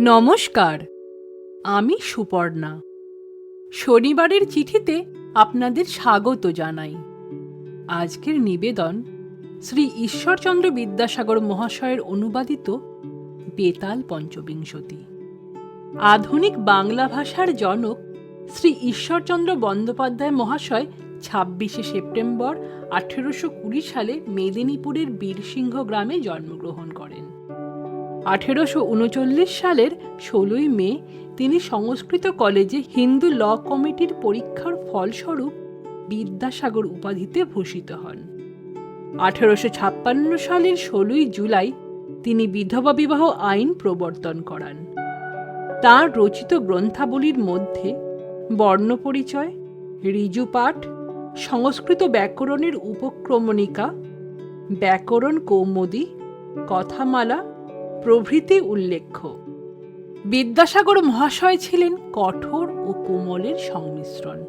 নমস্কার, আমি সুপর্ণা। শনিবারের চিঠিতে আপনাদের স্বাগত জানাই। আজকের নিবেদন শ্রী ঈশ্বরচন্দ্র বিদ্যাসাগর মহাশয়ের অনুবাদিত বেতাল পঞ্চবিংশতি। আধুনিক বাংলা ভাষার জনক শ্রী ঈশ্বরচন্দ্র বন্দ্যোপাধ্যায় মহাশয় ২৬শে সেপ্টেম্বর ১৮২০ সালে মেদিনীপুরের বীরসিংহ গ্রামে জন্মগ্রহণ করেন। ১৮৩৯ সালের ১৬ই মে তিনি সংস্কৃত কলেজে হিন্দু ল কমিটির পরীক্ষার ফলস্বরূপ বিদ্যাসাগর উপাধিতে ভূষিত হন। ১৮৫৬ সালের ১৬ই জুলাই তিনি বিধবা বিবাহ আইন প্রবর্তন করান। তাঁর রচিত গ্রন্থাবলীর মধ্যে বর্ণপরিচয়, ঋজুপাঠ, সংস্কৃত ব্যাকরণের উপক্রমণিকা, ব্যাকরণ কৌমুদী, কথামালা প্রভৃতি উল্লেখ্য। বিদ্যাসাগর মহাশয় ছিলেন কঠোর ও কোমলের সংমিশ্রণ।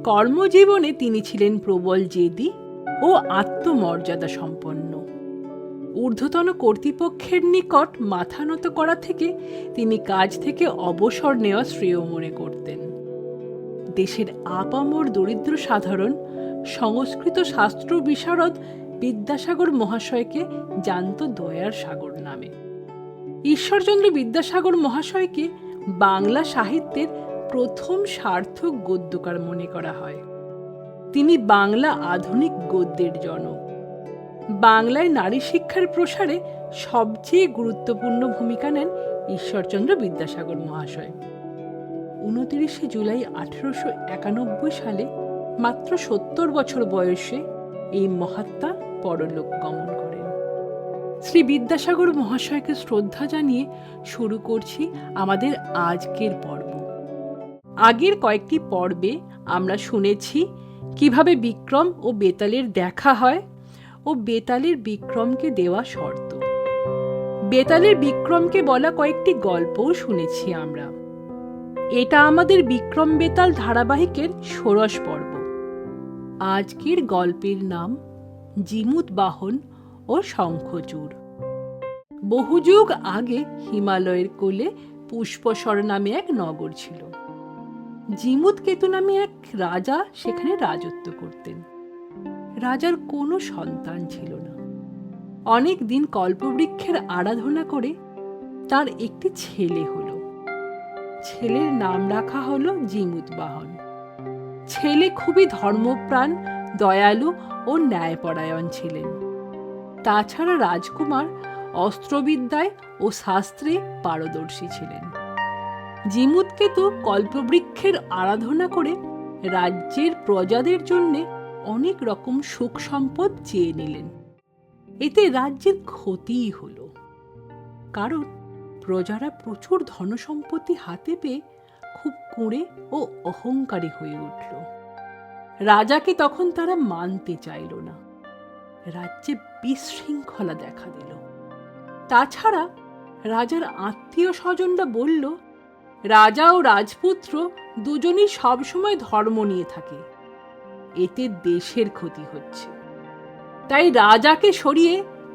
কর্মজীবনে তিনি ছিলেন প্রবল জেদী ও আত্মমর্যাদা সম্পন্ন। ঊর্ধ্বতন কর্তৃপক্ষের নিকট মাথা নত করা থেকে তিনি কাজ থেকে অবসর নেওয়া শ্রেয় মনে করতেন। দেশের আপামর দরিদ্র সাধারণ সংস্কৃত শাস্ত্র বিশারদ বিদ্যাসাগর মহাশয়কে জানত দয়ার সাগর নামে। ঈশ্বরচন্দ্র বিদ্যাসাগর মহাশয়কে বাংলা সাহিত্যের প্রথম সার্থক গদ্যকার মনে করা হয়। তিনি বাংলা আধুনিক গদ্যের জনক। বাংলায় নারী শিক্ষার প্রসারে সবচেয়ে গুরুত্বপূর্ণ ভূমিকা নেন ঈশ্বরচন্দ্র বিদ্যাসাগর মহাশয়। ২৯শে জুলাই ১৮৯১ সালে মাত্র ৭০ বছর বয়সে এই মহাত্মা পরলোক গমন করেন। শ্রী বিদ্যাসাগর মহাশয়কে শ্রদ্ধা জানিয়ে শুরু করছি আমাদের আজকের পর্ব। আগের কয়েকটি পর্বে আমরা শুনেছি কিভাবে বিক্রম ও বেতালের দেখা হয় ও বেতালের বিক্রমকে দেওয়া শর্ত। বেতালের বিক্রমকে বলা কয়েকটি গল্পও শুনেছি আমরা। এটা আমাদের বিক্রম বেতাল ধারাবাহিকের ষোড়শ পর্ব। আজকের গল্পের নাম জিমুত বাহন ও শঙ্খচূড়। বহু যুগ আগে হিমালয়ের কোলে পুষ্পসর নামে এক নগর ছিল। জিমুতকেতু নামে এক রাজা সেখানে রাজত্ব করতেন। রাজার কোনো সন্তান ছিল না। অনেক দিন কল্পবৃক্ষের আরাধনা করে তার একটি ছেলে হলো। ছেলের নাম রাখা হলো জিমুত বাহন। ছেলে খুবই ধর্মপ্রাণ, দয়ালু ও ন্যায়পরায়ণ ছিলেন। তাছাড়া রাজকুমার অস্ত্রবিদ্যায় ও শাস্ত্রে পারদর্শী ছিলেন। জিমুতকেতু কল্পবৃক্ষের আরাধনা করে রাজ্যের প্রজাদের জন্য অনেক রকম সুখ সম্পদ চেয়ে নিলেন। এতে রাজ্যের ক্ষতিই হলো, কারণ প্রজারা প্রচুর ধনসম্পত্তি হাতে পেয়ে খুব কুঁড়ে ও অহংকারী হয়ে উঠল। রাজাকে তখন তারা মানতে চাইল না। রাজ্যে বিশৃঙ্খলা দেখা দিল। তাছাড়া রাজার আত্মীয় স্বজনরা বলল, রাজা ও রাজপুত্র দুজনই সবসময় ধর্ম নিয়ে থাকে, এতে দেশের ক্ষতি হচ্ছে। তাই রাজাকে সরিয়ে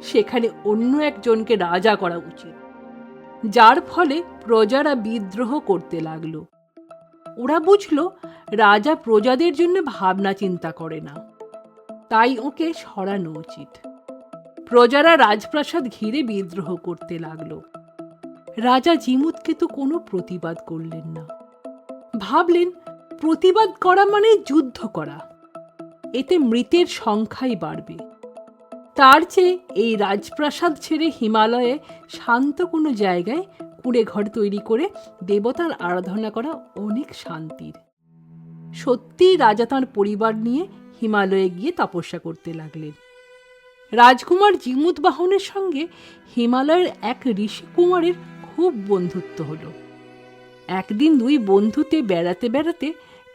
সেখানে অন্য একজনকে রাজা করা উচিত। যার ফলে প্রজারা বিদ্রোহ করতে লাগলো। ওরা বুঝল রাজা প্রজাদের জন্য ভাবনা চিন্তা করে না, তাই ওকে সরানো উচিত। প্রজারা রাজপ্রাসাদ ঘিরে বিদ্রোহ করতে লাগলো। রাজা জিমুতকেতু কোনো প্রতিবাদ করলেন না। ভাবলেন প্রতিবাদ করা মানে যুদ্ধ করা, এতে মৃতের সংখ্যাই বাড়বে। তার চেয়ে এই রাজপ্রাসাদ ছেড়ে হিমালয়ে শান্ত কোনো জায়গায় কুঁড়ে ঘর তৈরি করে দেবতার আরাধনা করা অনেক শান্তির। সত্যি রাজা তাঁর পরিবার নিয়ে হিমালয়ে গিয়ে তপস্যা করতে লাগলেন। রাজকুমার জিমুত বাহনের সঙ্গে হিমালয়ের এক ঋষি কুমারের খুব বন্ধুত্ব হলো। একদিন দুই বন্ধুতে বেড়াতে বেড়াতে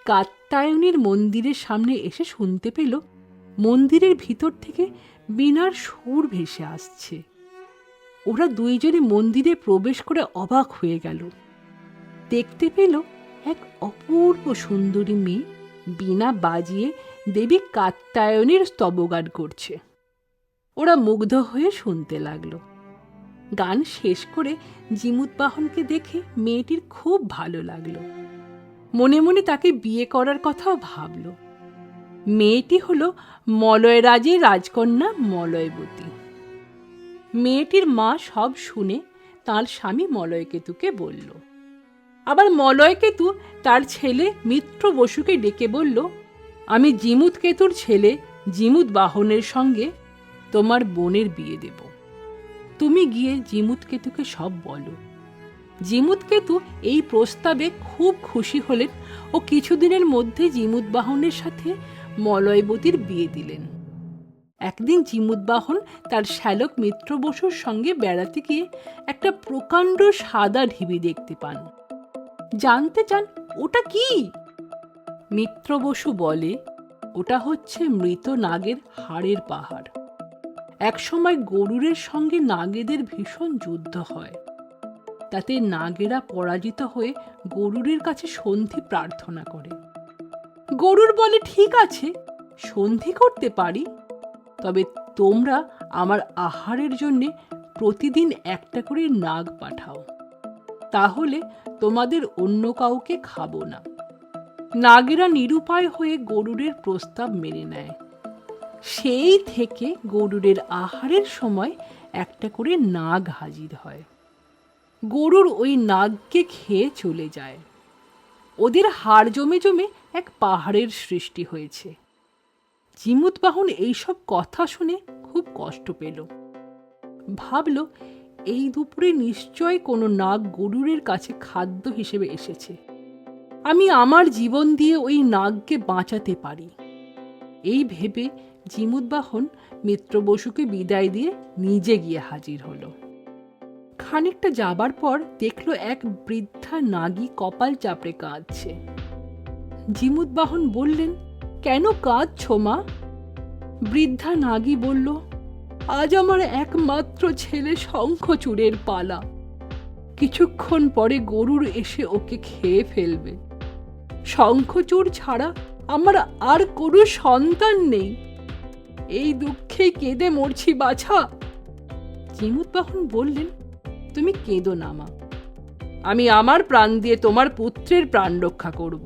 কাত্যায়নীর মন্দিরের সামনে এসে শুনতে পেল মন্দিরের ভিতর থেকে বীণার সুর ভেসে আসছে। ওরা দুইজনে মন্দিরে প্রবেশ করে অবাক হয়ে গেল। দেখতে পেল এক অপূর্ব সুন্দরী মেয়ে বীণা বাজিয়ে দেবী কাত্যায়নীর স্তবগান করছে। ওরা মুগ্ধ হয়ে শুনতে লাগলো। গান শেষ করে জিমুতবাহনকে দেখে মেয়েটির খুব ভালো লাগলো। মনে মনে তাকে বিয়ে করার কথাও ভাবল। মেয়েটি হলো মলয় রাজের রাজকন্যা মলয়বতী। মেয়েটির মা সব শুনে তার স্বামী মলয়কেতুকে বলল। আবার মলয়কেতু তার ছেলে মিত্র বসুকে ডেকে বলল, আমি জিমুতকেতুর ছেলে জিমুতবাহনের সঙ্গে তোমার বোনের বিয়ে দেব। তুমি গিয়ে জিমুতকেতুকে সব বলো। জিমুতকেতু এই প্রস্তাবে খুব খুশি হলেন ও কিছুদিনের মধ্যে জিমুতবাহনের সাথে মলয়বতীর বিয়ে দিলেন। একদিন জিমুতবাহন তার শ্যালক মিত্র বসুর সঙ্গে বেড়াতে গিয়ে একটা প্রকাণ্ড সাদা ঢিবি দেখতে পান। জানতে চান ওটা কি? মিত্র বসু বলে, ওটা হচ্ছে মৃত নাগের হাড়ের পাহাড়। একসময় গরুরের সঙ্গে নাগেদের ভীষণ যুদ্ধ হয়। তাতে নাগেরা পরাজিত হয়ে গরুরের কাছে সন্ধি প্রার্থনা করে। গরুর বলে, ঠিক আছে, সন্ধি করতে পারি, তবে তোমরা আমার আহারের জন্যে প্রতিদিন একটা করে নাগ পাঠাও, তাহলে তোমাদের অন্য কাউকে খাবো না। নাগেরা নিরুপায় হয়ে গরুরের প্রস্তাব মেনে নেয়। সেই থেকে গরুরের আহারের সময় একটা করে নাগ হাজির হয়। গরুর ওই নাগকে খেয়ে চলে যায়। ওদের হাড় জমে জমে এক পাহাড়ের সৃষ্টি হয়েছে। জিমুতবাহন এইসব কথা শুনে খুব কষ্ট পেল। ভাবল, এই দুপুরে নিশ্চয় কোনো নাগ গরুরের কাছে খাদ্য হিসেবে এসেছে। আমি আমার জীবন দিয়ে ওই নাগকে বাঁচাতে পারি। এই ভেবে জিমুতবাহন মিত্র বসুকে বিদায় দিয়ে নিজে গিয়ে হাজির হলো। খানিকটা যাবার পর দেখল এক বৃদ্ধা নাগী কপাল চাপড়ে কাঁদছে। জিমুতবাহন বললেন, কেন কাঁদছো মা? বৃদ্ধা নাগী বলল, আজ আমার একমাত্র ছেলে শঙ্খচূড়ের পালা। কিছুক্ষণ পরে গরুর এসে ওকে খেয়ে ফেলবে। শঙ্খচূড় ছাড়া আমার আর কোনো সন্তান নেই। এই দুঃখে কেঁদে মরছি বাছা। জিমুতবাহন বললেন, তুমি কেঁদো না মা, আমি আমার প্রাণ দিয়ে তোমার পুত্রের প্রাণ রক্ষা করব।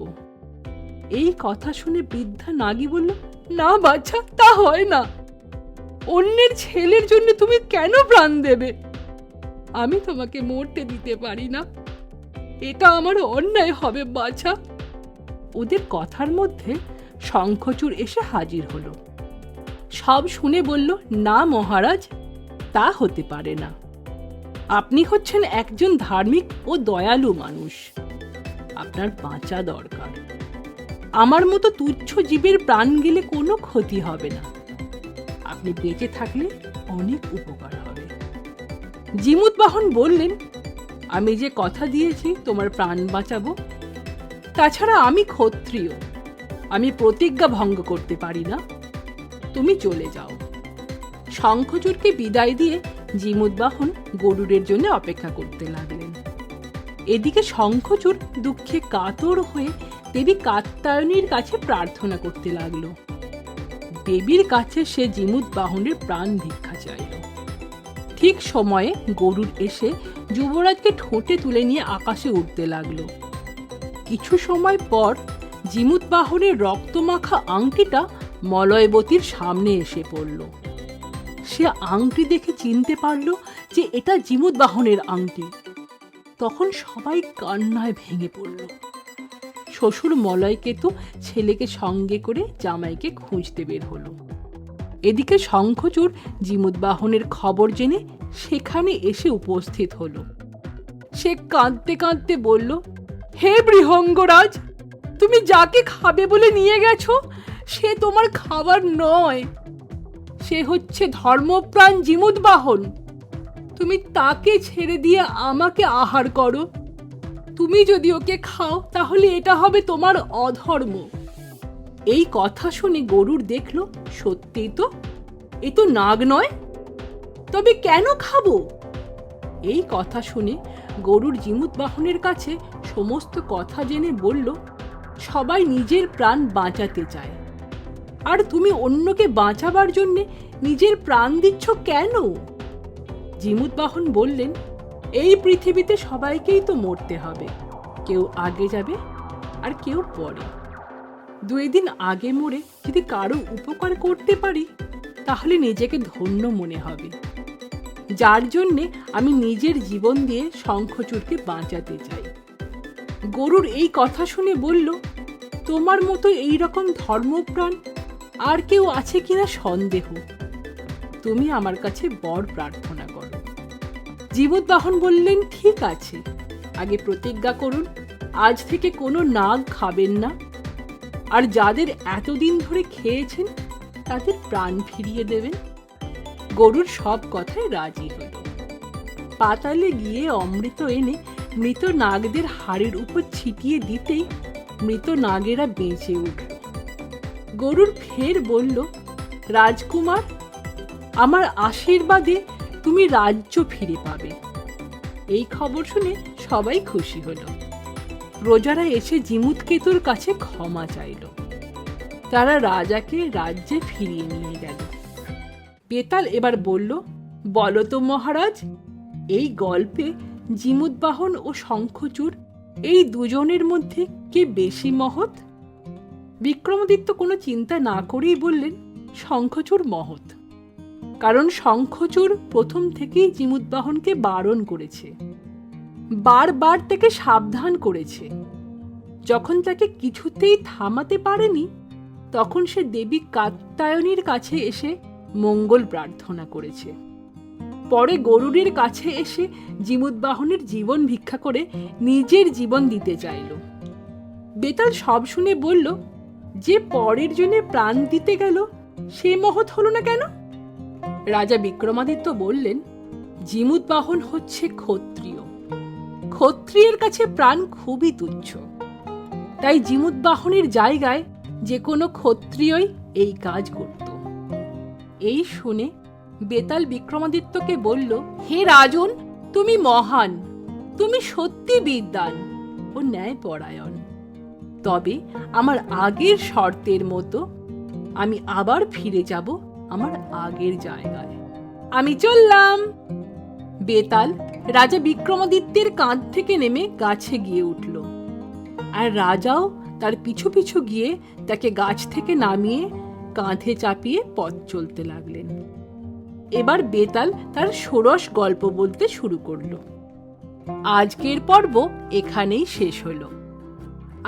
এই কথা শুনে বৃদ্ধা নাগী বলল, না বাছা, তা হয় না। অন্যের ছেলের জন্য তুমি কেন প্রাণ দেবে? আমি তোমাকে মরতে দিতে পারি না, এটা আমার অন্যায় হবে বাছা। ওদের কথার মধ্যে শঙ্খচূড় এসে হাজির হলো। সব শুনে বলল, না মহারাজ, তা হতে পারে না। আপনি হচ্ছেন একজন ধার্মিক ও দয়ালু মানুষ, আপনার বাঁচা দরকার। আমার মতো তুচ্ছ জীবের প্রাণ গেলে কোনো ক্ষতি হবে না, আপনি বেঁচে থাকলে অনেক উপকার হবে। জিমুতবাহন বললেন, আমি যে কথা দিয়েছি তোমার প্রাণ বাঁচাবো, তাছাড়া আমি ক্ষত্রিয়, আমি প্রতিজ্ঞা ভঙ্গ করতে পারি না। তুমি চলে যাও। শঙ্খচূড়কে বিদায় দিয়ে জিমুতবাহন গরুরের জন্য অপেক্ষা করতে লাগলেন। এদিকে শঙ্খচূড় দুঃখে কাতর হয়ে দেবী কাত্যায়নীর কাছে প্রার্থনা করতে লাগলো। দেবীর কাছে সে জিমুতবাহনের প্রাণ ভিক্ষা চাইল। ঠিক সময়ে গরুর এসে যুবরাজকে ঠোঁটে তুলে নিয়ে আকাশে উঠতে লাগলো। কিছু সময় পর জিমুতবাহনের রক্তমাখা আংটিটা মলয়বতীর সামনে এসে পড়ল। সে আংটি দেখে চিনতে পারল যে এটা জিমুতবাহনের আংটি। তখন সবাই কান্নায় ভেঙে পড়ল। শ্বশুর মলয়কেতু ছেলেকে সঙ্গে করে জামাইকে খুঁজতে বের হলো। এদিকে শঙ্খচূড় জিমুতবাহনের খবর জেনে সেখানে এসে উপস্থিত হলো। সে কাঁদতে কাঁদতে বলল, হে বৃহঙ্গরাজ, তুমি যাকে খাবে বলে নিয়ে গেছো সে তোমার খাবার নয়, সে হচ্ছে ধর্মপ্রাণ জিমুতবাহন। তুমি তাকে ছেড়ে দিয়ে আমাকে আহার করো। তুমি যদি ওকে খাও তাহলে এটা হবে তোমার অধর্ম। এই কথা শুনে গরুর দেখল, সত্যিই তো, এ তো নাগ নয়, তবে কেন খাবো? এই কথা শুনে গরুর জিমুতবাহনের কাছে সমস্ত কথা জেনে বলল, সবাই নিজের প্রাণ বাঁচাতে চায়, আর তুমি অন্যকে বাঁচাবার জন্য নিজের প্রাণ দিচ্ছ কেন? জিমুতবাহন বললেন, এই পৃথিবীতে সবাইকেই তো মরতে হবে, কেউ আগে যাবে আর কেউ পরে। 2 দিন আগে মরে যদি কারো উপকার করতে পারি তাহলে নিজেকে ধন্য মনে হবে, যার জন্যে আমি নিজের জীবন দিয়ে শঙ্খচূড়কে বাঁচাতে চাই। গরুর এই কথা শুনে বলল, তোমার মতো এই রকম ধর্মপ্রাণ আর কেউ আছে কিনা সন্দেহ, তুমি আমার কাছে বর প্রার্থনা করো। জিমুতবাহন বললেন, ঠিক আছে, আগে প্রতিজ্ঞা করুন আজ থেকে কোনো নাগ খাবেন না, আর যাদের এতদিন ধরে খেয়েছেন তাদের প্রাণ ফিরিয়ে দেবেন। গরুর সব কথায় রাজি হল। পাতালে গিয়ে অমৃত এনে মৃত নাগদের হাড়ের উপর ছিটিয়ে দিতেই মৃত নাগেরা বেঁচে উঠল। গরুর ফের বলল, রাজকুমার, আমার আশীর্বাদে তুমি রাজ্য ফিরে পাবে। এই খবর শুনে সবাই খুশি হলো। প্রজারা এসে জিমুতকেতুর কাছে ক্ষমা চাইল। তারা রাজাকে রাজ্যে ফিরিয়ে নিয়ে গেল। বেতাল এবার বলল, বলো তো মহারাজ, এই গল্পে জিমুতবাহন ও শঙ্খচূড় এই দুজনের মধ্যে কে বেশি মহৎ? বিক্রমাদিত্য কোনো চিন্তা না করেই বললেন, শঙ্খচূড় মহৎ। কারণ শঙ্খচূড় প্রথম থেকেই জিমুতবাহনকে বারণ করেছে, বারবার তাকে সাবধান করেছে। যখন তাকে কিছুতেই থামাতে পারেনি তখন সে দেবী কাত্যায়নীর কাছে এসে মঙ্গল প্রার্থনা করেছে। পরে গরুড়ের কাছে এসে জিমুতবাহনের জীবন ভিক্ষা করে নিজের জীবন দিতে চাইল। বেতাল সব শুনে বলল, যে পরের জন্য প্রাণ দিতে গেল সে মহৎ হলো না কেন? রাজা বিক্রমাদিত্য বললেন, জিমুতবাহন হচ্ছে ক্ষত্রিয়, ক্ষত্রিয়ের কাছে প্রাণ খুবই তুচ্ছ, তাই জিমুতবাহনের জায়গায় যে কোনো ক্ষত্রিয়ই এই কাজ করত। এই শুনে বেতাল বিক্রমাদিত্যকে বলল, হে রাজন, তুমি মহান, তুমি সত্যি বিদ্বান ও ন্যায়পরায়ণ। তবে আমার আগের শর্তের মতো আমি আবার ফিরে যাব আমার আগের জায়গায়। আমি চললাম। বেতাল রাজা বিক্রমাদিত্যের কাঁধ থেকে নেমে গাছে গিয়ে উঠল, আর রাজাও তার পিছু পিছু গিয়ে তাকে গাছ থেকে নামিয়ে কাঁধে চাপিয়ে পথ চলতে লাগলেন। এবার বেতাল তার ষোড়শ গল্প বলতে শুরু করল। আজকের পর্ব এখানেই শেষ হলো।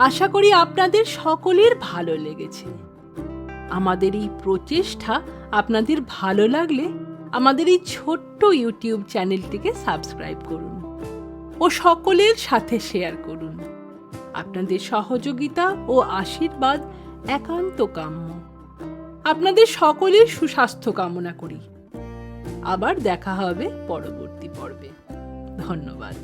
আশা করি আপনাদের সকলের ভালো লেগেছে। আমাদের এই প্রচেষ্টা আপনাদের ভালো লাগলে আমাদের এই ছোট্ট ইউটিউব চ্যানেলটিকে সাবস্ক্রাইব করুন ও সকলের সাথে শেয়ার করুন। আপনাদের সহযোগিতা ও আশীর্বাদ একান্ত কাম্য। আপনাদের সকলের সুস্বাস্থ্য কামনা করি। আবার দেখা হবে পরবর্তী পর্বে। ধন্যবাদ।